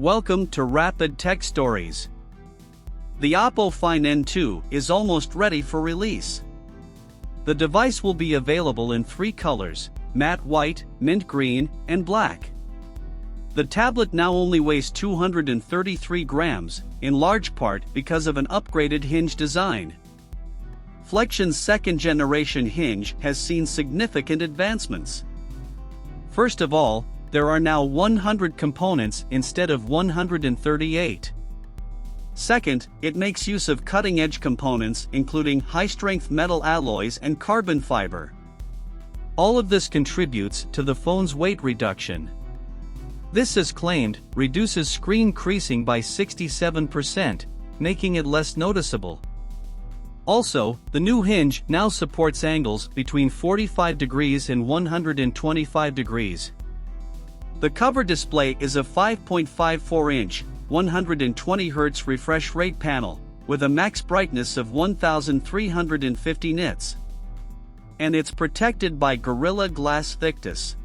Welcome to Rapid Tech Stories. The Oppo Find N2 is almost ready for release. The device will be available in 3 colors: matte white, mint green, and black. The tablet now only weighs 233 grams, in large part because of an upgraded hinge design. Flexion's second-generation hinge has seen significant advancements. First of all, there are now 100 components instead of 138. Second, it makes use of cutting-edge components including high-strength metal alloys and carbon fiber. All of this contributes to the phone's weight reduction. This, as claimed, reduces screen creasing by 67%, making it less noticeable. Also, the new hinge now supports angles between 45 degrees and 125 degrees. The cover display is a 5.54-inch, 120Hz refresh rate panel, with a max brightness of 1350 nits. And it's protected by Gorilla Glass thickness.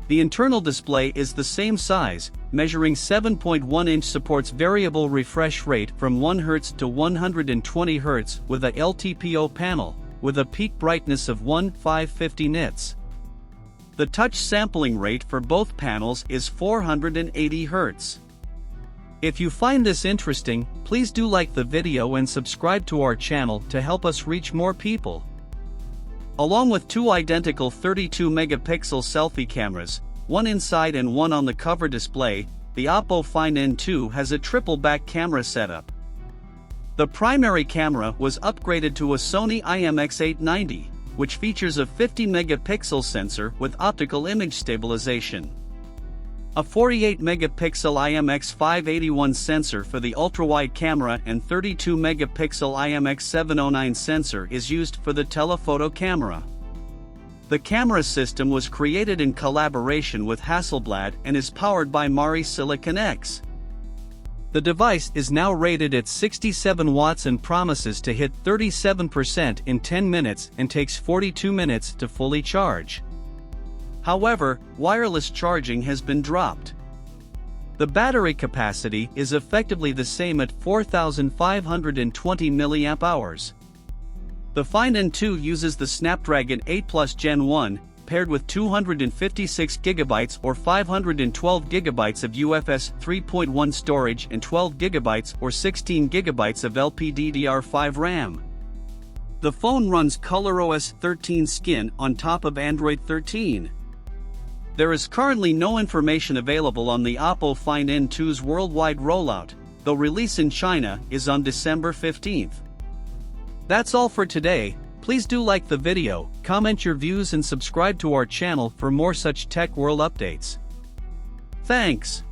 The internal display is the same size, measuring 7.1 inch, supports variable refresh rate from 1 Hz to 120 Hz with a LTPO panel, with a peak brightness of 1550 nits. The touch sampling rate for both panels is 480 Hz. If you find this interesting, please do like the video and subscribe to our channel to help us reach more people. Along with 2 identical 32-megapixel selfie cameras, one inside and one on the cover display, the Oppo Find N2 has a triple-back camera setup. The primary camera was upgraded to a Sony IMX890, which features a 50-megapixel sensor with optical image stabilization. A 48-megapixel IMX581 sensor for the ultra-wide camera and 32-megapixel IMX709 sensor is used for the telephoto camera. The camera system was created in collaboration with Hasselblad and is powered by Mari Silicon X. The device is now rated at 67 watts and promises to hit 37% in 10 minutes and takes 42 minutes to fully charge. However, wireless charging has been dropped. The battery capacity is effectively the same at 4,520 mAh. The Find N2 uses the Snapdragon 8 Plus Gen 1, paired with 256 GB or 512 GB of UFS 3.1 storage and 12 GB or 16 GB of LPDDR5 RAM. The phone runs ColorOS 13 Skin on top of Android 13. There is currently no information available on the Oppo Find N2's worldwide rollout, though release in China is on December 15th. That's all for today. Please do like the video, comment your views and subscribe to our channel for more such tech world updates. Thanks.